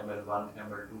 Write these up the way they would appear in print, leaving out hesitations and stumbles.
ML1 ML2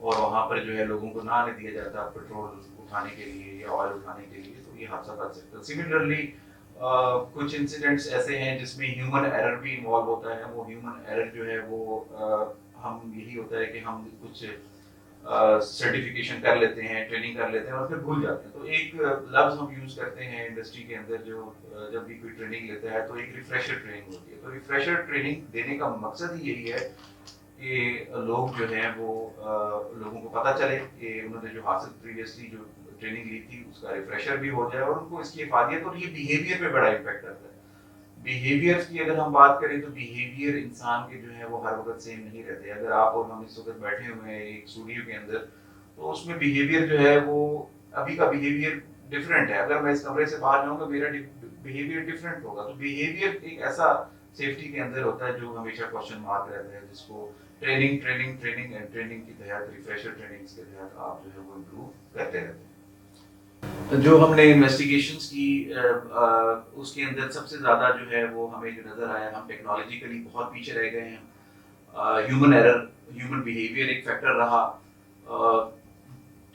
اور وہاں پر جو ہے لوگوں کو نہ آنے دیا جاتا پیٹرول اٹھانے کے لیے یا آئل اٹھانے کے لیے تو یہ حادثہ بچ سکتا ہے. سملرلی کچھ انسیڈنٹس ایسے ہیں جس میں ہیومن ایرر بھی انوالو ہوتا ہے. وہ ہیومن ایرر جو ہے وہ ہم یہی ہوتا ہے کہ ہم کچھ سرٹیفکیشن کر لیتے ہیں, ٹریننگ کر لیتے ہیں اور پھر بھول جاتے ہیں. تو ایک لفظ ہم یوز کرتے ہیں انڈسٹری کے اندر جو جب بھی کوئی ٹریننگ لیتا ہے تو ایک ریفریشر ٹریننگ ہوتی ہے. تو ریفریشر ٹریننگ دینے کا مقصد ہی یہی ہے کہ لوگ جو ہیں وہ لوگوں کو پتہ چلے کہ انہوں نے جو حاصل پریویسلی جو ٹریننگ لی تھی اس کا ریفریشر بھی ہو جائے اور ان کو اس کی افادیت. اور یہ بیہیویئر پہ بڑا امپیکٹ کرتا ہے. بیہیویئر کی اگر ہم بات کریں تو بیہیویئر انسان کے جو ہے وہ ہر وقت سیم نہیں رہتے. اگر آپ اور ہم اس وقت بیٹھے ہوئے ہیں ایک اسٹوڈیو کے اندر تو اس میں بیہیویئر جو ہے وہ ابھی کا بیہیویئر ڈفرینٹ ہے. اگر میں اس کمرے سے باہر جاؤں گا میرا بیہیویئر ڈفرینٹ ہوگا. تو بیہیویئر ایک ایسا سیفٹی کے اندر ہوتا ہے جو ہمیشہ کوشچن مارک رہتا ہے, جس کو ٹریننگ کے تحت ریفریشر ٹریننگز کے تحت آپ جو ہے وہ امپروو کرتے رہتے ہیں. جو ہم نے انویسٹیگیشنز کی اس کے اندر سب سے زیادہ جو ہے وہ ہمیں جو نظر آیا ہم ٹیکنالوجیکلی بہت پیچھے رہ گئے ہیں. ہیومن ایرر, ہیومن بیہیویئر ایک فیکٹر رہا.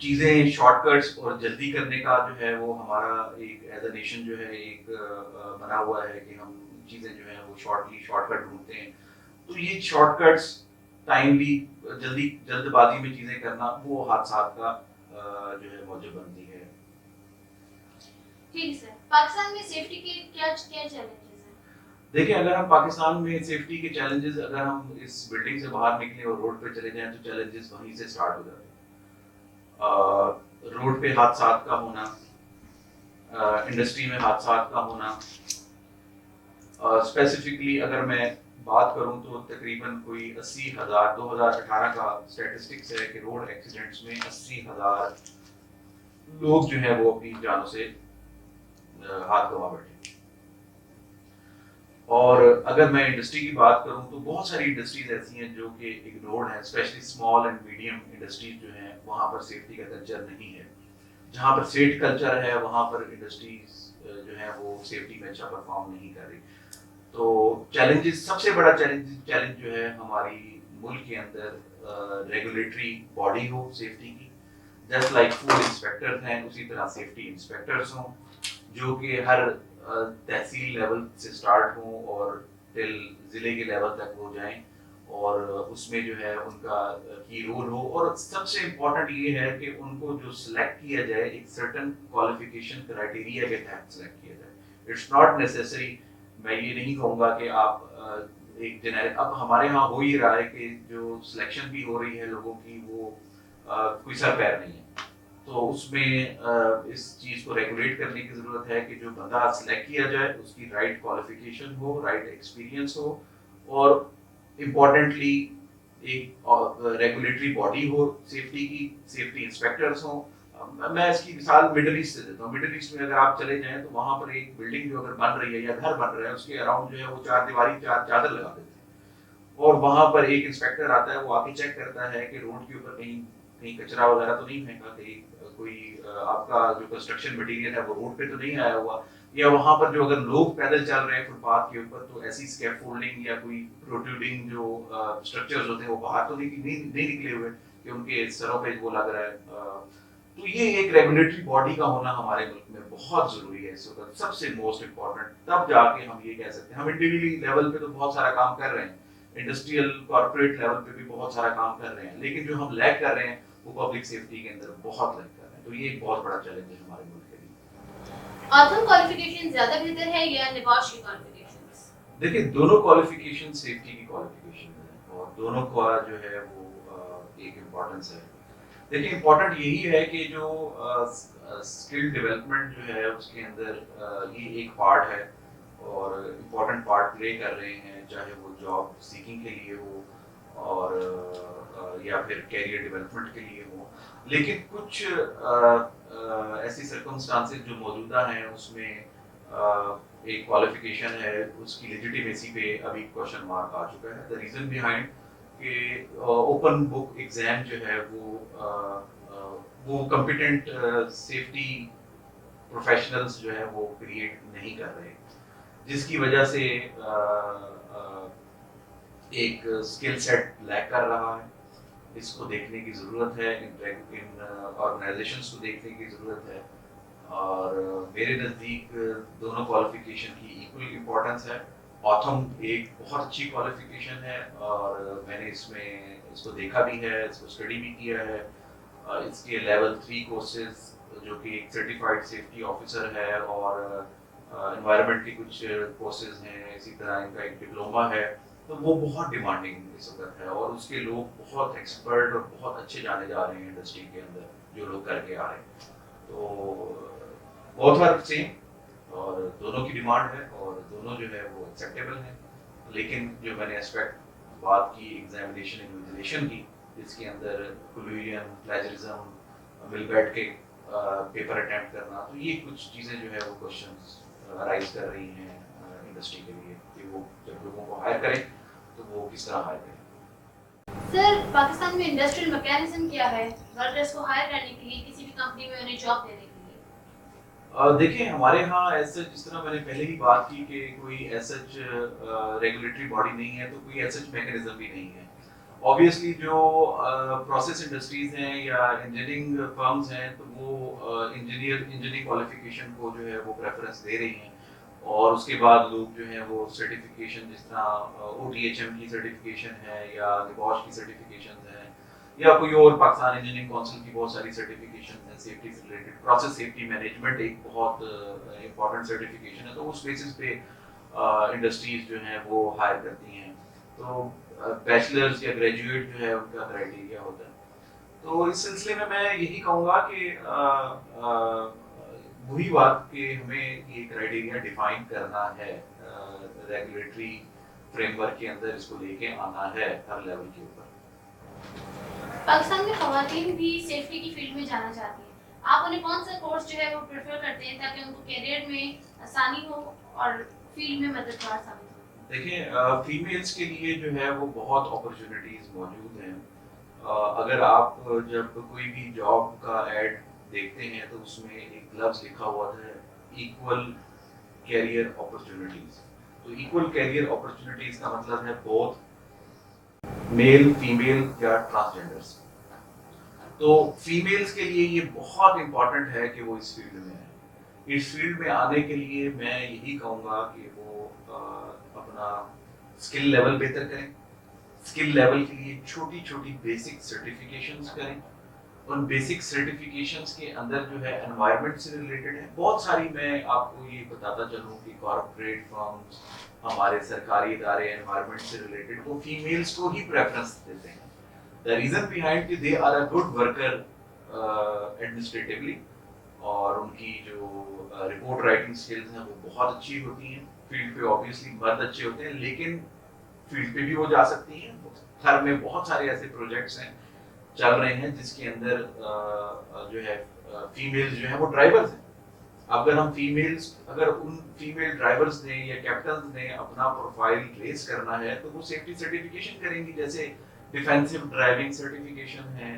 چیزیں شارٹ کٹس اور جلدی کرنے کا جو ہے وہ ہمارا ایک ایز اے نیشن جو ہے ایک بنا ہوا ہے کہ ہم چیزیں جو ہیں وہ شارٹ کٹ ڈھونڈتے ہیں. تو یہ شارٹ کٹس ٹائملی جلد بازی میں چیزیں کرنا وہ حادثات کا جو ہے موجب بنتی ہے. ٹھیک ہے سر, پاکستان میں سیفٹی کے کیا چیلنجز ہیں؟ دیکھیں اگر ہم پاکستان میں سیفٹی کے چیلنجز اگر ہم اس بلڈنگ سے باہر نکلیں اور روڈ پہ چلے جائیں تو چیلنجز وہیں سے سٹارٹ ہو جاتے ہیں. روڈ پہ حادثات کا ہونا, انڈسٹری میں حادثات کا ہونا. اسپیسیفکلی اگر میں بات کروں تو تقریباً کوئی 80,000 2018 کا اسٹیٹسٹکس ہے کہ روڈ ایکسیڈنٹس میں 80,000 لوگ جو ہیں وہ اپنی جانوں سے ہاتھ گنوا بیٹھے. اور اگر میں انڈسٹری کی بات کروں تو بہت ساری انڈسٹریز ایسی ہیں جو کہ اگنورڈ ہیں, specially small and medium industries جو ہیں وہاں پر سیفٹی کا کلچر نہیں ہے. جہاں پر سیٹ کلچر ہے وہاں پر انڈسٹریز جو ہیں وہ سیفٹی میں اچھا پرفارم نہیں کر رہی. تو چیلنجز, سب سے بڑا چیلنج جو ہے ہماری ملک کے اندر ریگولیٹری باڈی ہو سیفٹی کی. جسٹ لائک فوڈ انسپیکٹرز ہیں اسی طرح سیفٹی انسپیکٹرز ہوں جو کہ ہر تحصیل لیول سے سٹارٹ ہوں اور ٹل ضلع کے لیول تک ہو جائیں اور اس میں جو ہے ان کا کی رول ہو. اور سب سے امپورٹنٹ یہ ہے کہ ان کو جو سلیکٹ کیا جائے ایک سرٹن کوالیفیکیشن کرائٹیریا کے تحت سلیکٹ کیا جائے. اٹس ناٹ نیسیسری, میں یہ نہیں کہوں گا کہ آپ ایک جنریٹ, اب ہمارے ہاں ہو ہی رہا ہے کہ جو سلیکشن بھی ہو رہی ہے لوگوں کی وہ کوئی سر پیر نہیں ہے. تو اس میں اس چیز کو ریگولیٹ کرنے کی ضرورت ہے کہ جو بندہ سلیکٹ کیا جائے اس کی رائٹ کوالیفیکیشن ہو, رائٹ ایکسپیرینس ہو اور امپورٹنٹلی ایک ریگولیٹری باڈی ہو سیفٹی کی, سیفٹی انسپیکٹرز ہوں. میں اس کی مثال مڈل ایسٹ سے دیتا ہوں. مڈل ایسٹ میں اگر آپ چلے جائیں تو وہاں پر ایک بلڈنگ جو اگر بن رہی ہے یا گھر بن رہا ہے اس کے اراؤنڈ جو ہے وہ چار دیواری چادر لگا دیتے ہیں اور وہاں پر ایک انسپیکٹر آتا ہے, وہ آ کے چیک کرتا ہے کہ روڈ کے اوپر کہیں کچرا وغیرہ تو نہیں پھینکا, کہیں کوئی آپ کا جو کنسٹرکشن مٹیریل ہے وہ روڈ پہ تو نہیں آیا ہوا, یا وہاں پر جو اگر لوگ پیدل چل رہے ہیں فٹ پاتھ کے اوپر تو ایسی اسکیپ فولڈنگ یا کوئی پروٹروڈنگ جو اسٹرکچرز ہوتے ہیں وہ باہر تو نہیں نکلے ہوئے کہ ان کے سروں پہ وہ لگ رہا ہے. تو یہ ایک ریگولیٹری باڈی کا ہونا ہمارے ملک میں بہت ضروری ہے اس وقت, سب سے موسٹ امپورٹنٹ. تب جا کے ہم یہ کہہ سکتے ہیں. ہم انڈیویجولی لیول پہ تو بہت سارا کام کر رہے ہیں, انڈسٹریل کارپوریٹ لیول پہ بھی بہت سارا کام کر رہے ہیں, لیکن جو ہم لیک کر رہے ہیں وہ پبلک سیفٹی کے اندر بہت لیک کر رہے ہیں. تو یہ ایک بہت بڑا چیلنج ہے ہمارے ملک کے لیے. آتھم کوالیفیکیشن زیادہ بہتر ہے یا نباش کی کوالیفیکیشنز؟ دیکھیں دونوں کوالیفیکیشن سیفٹی کی کوالیفیکیشن ہے اور دونوں کا جو ہے وہ ایک امپورٹنس ہے. دیکھیں امپورٹنٹ یہی ہے کہ جو اسکل ڈیولپمنٹ جو ہے اس کے اندر یہ ایک پارٹ ہے اور امپورٹنٹ پارٹ پلے کر رہے ہیں, چاہے وہ جاب سیکنگ کے لیے ہو اور یا پھر کیریئر ڈیولپمنٹ کے لیے ہو. لیکن کچھ ایسی سرکمسٹانسز جو موجودہ ہیں اس میں ایک کوالیفیکیشن ہے اس کی لیجیٹیمیسی پہ ابھی کوشچن مارک آ چکا ہے. دا ریزن بیہائنڈ کہ اوپن بک ایگزام جو ہے وہ کمپیٹنٹ سیفٹی پروفیشنلز جو ہے وہ کریٹ نہیں کر رہے, جس کی وجہ سے ایک اسکل سیٹ لیک کر رہا ہے. اس کو دیکھنے کی ضرورت ہے، ان آرگنائزیشنس کو دیکھنے کی ضرورت ہے، اور میرے نزدیک دونوں کوالیفیکیشن کی ایکول امپورٹنس ہے۔ آتھم ایک بہت اچھی کوالیفیکیشن ہے، اور میں نے اس کو دیکھا بھی ہے، اس کو اسٹڈی بھی کیا ہے۔ اس کے لیول 3 کورسز جو کہ ایک سرٹیفائڈ سیفٹی آفیسر ہے، اور انوائرمنٹ کے کچھ کورسز ہیں، اسی طرح ان کا ایک ڈپلوما ہے، تو وہ بہت ڈیمانڈنگ اس وقت ہے، اور اس کے لوگ بہت ایکسپرٹ اور بہت اچھے جانے جا رہے ہیں انڈسٹری کے اندر، جو لوگ کر کے آ رہے ہیں۔ تو بہت ہر سیم، اور دونوں کی ڈیمانڈ ہے، اور دونوں جو ہے وہ ایکسیپٹیبل ہیں، لیکن جو میں نے اسپیکٹ بات کی ایگزامینیشن انویجیلیشن کی، جس کے اندر کلویژن، پلیجرزم، مل بیٹھ کے پیپر اٹیمپٹ کرنا، تو یہ کچھ چیزیں جو ہے وہ کوشچنس رائز کر رہی ہیں انڈسٹری کے لیے، کہ وہ جب لوگوں کو ہائر کریں تو وہ کس طرح ہائر کریں۔ سر، پاکستان میں انڈسٹریل میکینزم کیا ہے ورکرز کو ہائر کرنے کے لیے، کسی بھی کمپنی میں انہیں جاب دینے کے لیے؟ دیکھیں، ہمارے ہاں ایسا، جس طرح میں نے پہلے ہی بات کی کہ کوئی ایسا ریگولیٹری باڈی نہیں ہے، تو کوئی ایسا میکینزم بھی نہیں ہے۔ آبویسلی جو پروسیس انڈسٹریز ہیں یا انجینئرنگ فرمز ہیں، تو وہ انجینئرنگ کوالیفیکیشن کو جو ہے وہ پریفرنس دے رہی ہیں، اور اس کے بعد لوگ جو ہیں وہ سرٹیفکیشن، جس طرح OTHM کی سرٹیفکیشن ہے، یا نبوش کی سرٹیفکیشن ہے، یا کوئی اور پاکستان انجینئرنگ کونسل کی بہت ساری سرٹیفکیشن ہیں سیفٹی سے ریلیٹڈ۔ پروسیس سیفٹی مینجمنٹ ایک بہت امپورٹنٹ سرٹیفکیشن ہے، تو اس بیسس پہ انڈسٹریز جو ہیں وہ ہائر کرتی ہیں۔ تو بیچلرز یا گریجویٹ جو ہے ان کا کرائٹیریا ہوتا ہے۔ تو اس سلسلے میں یہی کہوں گا کہ وہی بات کہ ہمیں یہ کرائٹیریا ڈیفائن کرنا ہے، ریگولیٹری فریم ورک کے اندر اس کو لے کے آنا ہے ہر لیول کے اوپر۔ پاکستان میں خواتین بھی سیفٹی کی فیلڈ میں جانا چاہتی ہیں، آپ انہیں کون سا کورس جو ہے وہ پریفر کرتے ہیں تاکہ ان کو کیریئر میں آسانی ہو اور فیلڈ میں مددگار ثابت ہو؟ دیکھیں، فیمیلز کے لیے جو ہے وہ بہت اپرچونیٹیز موجود ہیں۔ اگر آپ جب کوئی بھی جاب کا ایڈ دیکھتے ہیں تو اس میں ایک لفظ لکھا ہوا ہے، ایکول کیریئر اپرچونیٹیز۔ تو ایکول کیریئر اپرچونیٹیز کا مطلب ہے بوتھ میل، فیمیل یا ٹرانسجینڈرز۔ تو فیمیلز کے لیے یہ بہت امپورٹنٹ ہے کہ وہ اس فیلڈ میں ہیں۔ اس فیلڈ میں آنے کے لیے میں یہی کہوں گا کہ وہ اپنا اسکل لیول بہتر کریں۔ اسکل لیول کے لیے چھوٹی چھوٹی بیسک سرٹیفکیشنز کریں۔ ان بیسک سرٹیفکیشنز کے اندر جو ہے انوائرمنٹ سے ریلیٹڈ ہے بہت ساری، میں آپ کو یہ بتاتا چلوں کہ کارپوریٹ فرمز، ہمارے سرکاری ادارے انوائرمنٹ سے ریلیٹڈ، وہ فیمیلز کو ہی پریفرنس دیتے ہیں۔ The reason behind کہ they are a good worker administratively، اور ان کی جو رپورٹ رائٹنگ سکلز ہیں وہ بہت اچھی ہوتی ہیں۔ فیلڈ پہ آبویسلی مرد اچھے ہوتے ہیں، لیکن فیلڈ پہ بھی وہ جا سکتی ہیں۔ گھر میں بہت سارے ایسے پروجیکٹس ہیں چل رہے ہیں جس کے اندر جو ہے فیمیلز جو ہیں وہ ڈرائیورز ہیں۔ اگر ہم اگر ان فیمیل ڈرائیورز نے یا کیپٹنز نے اپنا پروفائل ریز کرنا ہے تو وہ سیفٹی سرٹیفکیشن کریں گی، جیسے ڈیفینسو ڈرائیونگ سرٹیفکیشن ہے،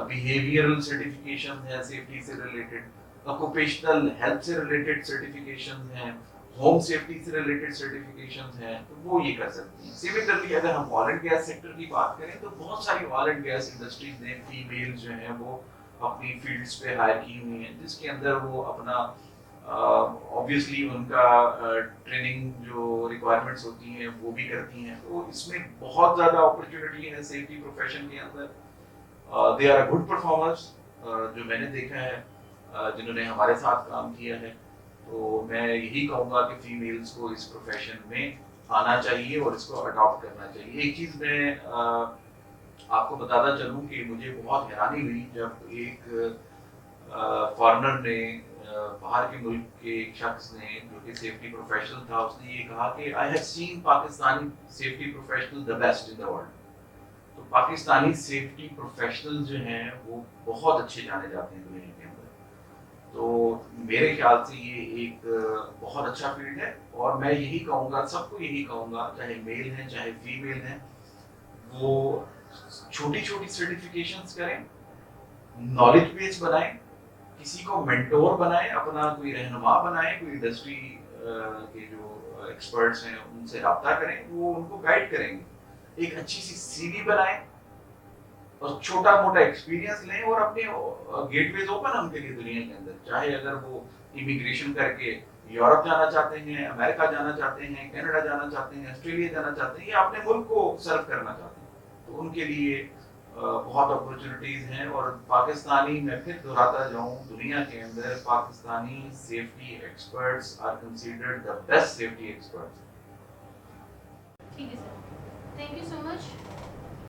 بیہیویئرل سرٹیفکیشن ہے سیفٹی سے ریلیٹڈ، آکوپیشنل ہیلتھ سے ریلیٹڈ سرٹیفکیشن ہیں، ہوم سیفٹی سے ریلیٹڈ سرٹیفکیشن ہیں، تو وہ یہ کر سکتی ہیں۔ سملرلی اگر ہم آئل اینڈ گیس سیکٹر کی بات کریں تو بہت ساری آئل اینڈ گیس انڈسٹریز نے فیمیل جو ہیں وہ اپنی فیلڈز پہ ہائر کی ہوئی ہیں، جس کے اندر وہ اپنا آبویسلی ان کا ٹریننگ جو ریکوائرمنٹس ہوتی ہیں وہ بھی کرتی ہیں۔ تو اس میں بہت زیادہ اپرچونیٹی ہے سیفٹی پروفیشن کے اندر۔ They are a good performers, جو میں نے دیکھا ہے جنہوں نے ہمارے ساتھ کام کیا ہے۔ تو میں یہی کہوں گا کہ فیمیلز کو اس پروفیشن میں آنا چاہیے اور اس کو اڈاپٹ کرنا چاہیے۔ ایک چیز میں آپ کو بتاتا چلوں کہ مجھے بہت حیرانی ہوئی جب ایک فارنر نے، باہر کے ملک کے ایک شخص نے جو کہ سیفٹی پروفیشنل تھا، اس نے یہ کہا کہ I have seen Pakistani safety professional the best in the world. تو پاکستانی سیفٹی پروفیشنل جو ہیں وہ بہت اچھے جانے جاتے ہیں دنیا کے اندر۔ تو میرے خیال سے یہ ایک بہت اچھا فیلڈ ہے، اور میں یہی کہوں گا، سب کو یہی کہوں گا، چاہے میل ہیں چاہے فیمیل ہیں، وہ چھوٹی چھوٹی سرٹیفکیشنز کریں، نالج بیس بنائیں، کسی کو مینٹور بنائیں، اپنا کوئی رہنما بنائیں، کوئی انڈسٹری کے جو ایکسپرٹس ہیں ان سے رابطہ کریں، وہ ان کو گائیڈ کریں گے۔ ایک اچھی سی سی وی بنائیں، اور چھوٹا موٹا ایکسپیرینس لیں اور اپنے گیٹ ویز اوپن ان کے لیے دنیا کے اندر، چاہے اگر وہ امیگریشن کر کے یورپ جانا چاہتے ہیں، امریکہ جانا چاہتے ہیں، کینیڈا جانا چاہتے ہیں، آسٹریلیا جانا چاہتے ہیں، یا اپنے ملک کو سرو کرنا چاہتے ہیں، تو ان کے لیے بہت اپرچونیٹیز ہیں. اور پاکستانی، میں پھر دہراتا جاؤں، دنیا کے اندر Pakistani safety experts are considered the best safety experts. ٹھیک ہے سر، تھینک یو سو مچ.